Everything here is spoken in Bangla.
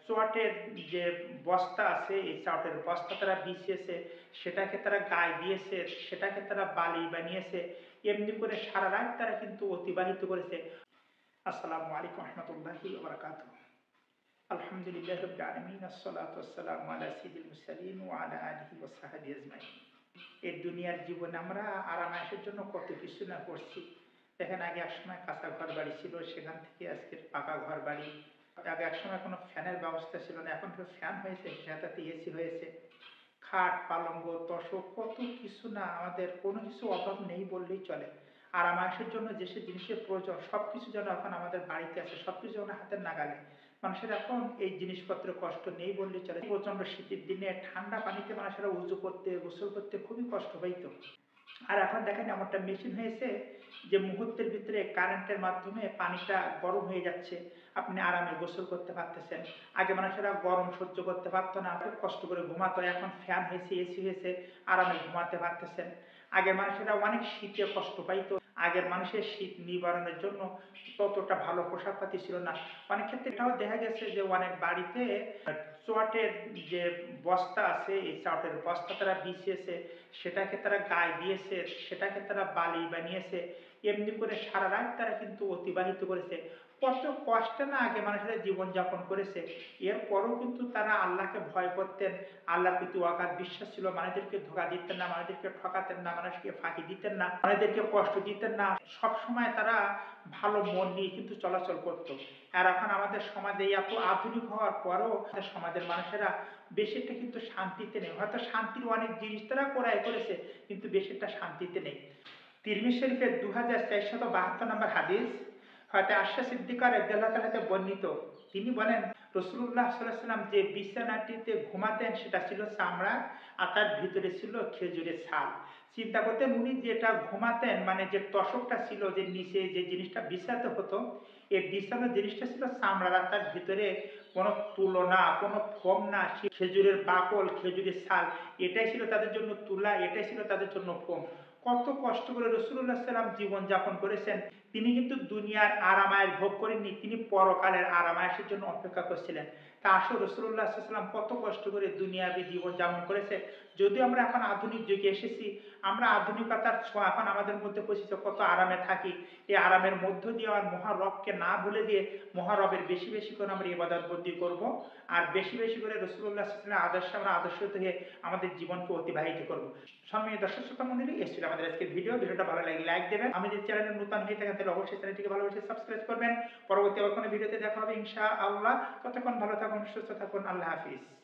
চটের যে বস্তা আছে, এই চটের বস্তা তারা বিছিয়েছে, সেটাকে তারা গায়ে দিয়েছে, সেটাকে তারা বালি বানিয়েছে। এমনি করে সারা রাত তারা কিন্তু অতিবাহিত করেছে। আসসালামু আলাইকুম রহমতুল্লাহি ওয়া বারাকাতুহু। আলহামদুলিল্লাহি রাব্বিল আলামিন, আসসালাতু ওয়াসসালামু আলা সাইয়্যিদিল মুরসালিন ওয়া আলা আলিহি ওয়া সাহবিহি আজমাইন। এই দুনিয়ার জীবনে আমরা আরাম-আয়েশের জন্য কত কিছু না করছি। দেখেন, আগে একসময় কাঁচা ঘরবাড়ি ছিল, সেখান থেকে আজকের পাকা ঘরবাড়ি। আগে একসময় কোনো ফ্যানের ব্যবস্থা ছিল না, এখন তো ফ্যান হয়েছে, সেটাতে এসি হয়েছে। খাট, পালঙ্ক, তোশক, কত কিছু না, আমাদের কোনো কিছু অভাব নেই বললেই চলে। আরাম-আয়েশের জন্য যেসব জিনিসের প্রয়োজন সবকিছু যেন এখন আমাদের বাড়িতে আছে, সবকিছু যেন হাতের নাগালে। মানুষের এখন এই জিনিসপত্রের কষ্ট নেই বললেই চলে। প্রচণ্ড শীতের দিনে ঠান্ডা পানিতে মানুষেরা উযু করতে, গোসল করতে খুবই কষ্ট পাইত। আর এখন দেখেন এমন একটা মেশিন হয়েছে যে মুহূর্তের ভিতরে কারেন্টের মাধ্যমে পানিটা গরম হয়ে যাচ্ছে, আপনি আরামে গোসল করতে পারতেছেন। আগে মানুষেরা গরম সহ্য করতে পারতো না, খুব কষ্ট করে ঘুমাতো, এখন ফ্যান হয়েছে, এসি হয়েছে, আরামে ঘুমাতে পারতেছেন। আগের মানুষেরা অনেক শীতে কষ্ট পাইতো, আগের মানুষের শীত নিবারণের জন্য ততটা ভালো পোশাক পাতি ছিল না। অনেক ক্ষেত্রে এটাও দেখা গেছে যে অনেক বাড়িতে চটের যে বস্তা আছে, এই চটের বস্তা তারা বিছিয়েছে, সেটাকে তারা গায়ে দিয়েছে, সেটাকে তারা বালি বানিয়েছে। এমনি করে সারা রাত তারা কিন্তু অতিবাহিত করেছে। কত কষ্টে না আগে মানুষেরা জীবনযাপন করেছে। এরপরও কিন্তু তারা আল্লাহকে ভয় করতেন, আল্লাহর প্রতি অগাধ বিশ্বাস ছিল, মানুষদেরকে ধোঁকা দিতেন না, মানুষদেরকে ঠকাতেন না, মানুষকে ফাঁকি দিতেন না, মানুষদেরকে কষ্ট দিতেন না। সবসময় তারা ভালো মন নিয়ে কিন্তু চলাচল করত। আর এখন আমাদের সমাজে এত আধুনিক হওয়ার পরও আমাদের সমাজের মানুষেরা বেশিরটা কিন্তু শান্তিতে নেই। হয়তো শান্তির অনেক জিনিস তারা ক্রয় করেছে, কিন্তু বেশিরটা শান্তিতে নেই। তিরমিজি শরীফের 2472 নম্বর হাদিস, হয়তো আয়েশা সিদ্দিকা রাদিয়াল্লাহু তাআলা হতে বর্ণিত। তিনি বলেন, রাসূলুল্লাহ সাল্লাল্লাহু আলাইহি ওয়াসাল্লাম যে বিছানাটিতে ঘুমাতেন সেটা ছিল চামড়া, আর তার ভিতরে ছিল খেজুরের ছাল। চিন্তা করতেন, উনি যেটা ঘুমাতেন, মানে যে তোশকটা ছিল, যে নিচে যে জিনিসটা বিছাতে হতো, এই বিছানোর জিনিসটা ছিল চামড়ার, আর তার ভিতরে কোনো তুলো না, কোনো ফোম না, খেজুরের বাকল, খেজুরের ছাল, এটাই ছিল তাদের জন্য তুলা, এটাই ছিল তাদের জন্য ফোম। কত কষ্ট করে রাসূলুল্লাহ সাল্লাম জীবন যাপন করেছেন। তিনি কিন্তু দুনিয়ার আরাম-আয়েশ ভোগ করেননি, তিনি পরকালের আরাম-আয়েশের জন্য অপেক্ষা করছিলেন। তা আসলে রাসূলুল্লাহ সাল্লাম কত কষ্ট করে দুনিয়াবী জীবন যাপন করেছে। যদিও আমরা এখন আধুনিক যুগে এসেছি, আমরা আধুনিকতার ছোঁয়া এখন আমাদের মধ্যে পৌঁছেছে, কত আরামে থাকি। এই আরামের মধ্য দিয়ে আমার মহারবকে না ভুলে দিয়ে মহারবের বেশি বেশি করে আমরা ইবাদত বন্দি করব, আর বেশি বেশি করে রাসূলুল্লাহ সাল্লাল্লাহু আলাইহি ওয়াসাল্লামের আদর্শে আমরা আদর্শিত হয়ে আমাদের জীবনকে অতিবাহিত করব। সম্মানিত দর্শক শ্রোতা মণ্ডলী, এই ছিল আমাদের আজকের ভিডিওটা ভালো লাগলে লাইক দেবেন। আমি যদি চ্যানেলে নতুন হয়ে থাকেন তাহলে অবশ্যই চ্যানেলটিকে ভালোবেসে সাবস্ক্রাইব করবেন। পরবর্তী আবার কোনো ভিডিওতে দেখা হবে ইনশাআল্লাহ। ততক্ষণ ভালো থাকুন, সুস্থ থাকুন, আল্লাহ হাফিজ।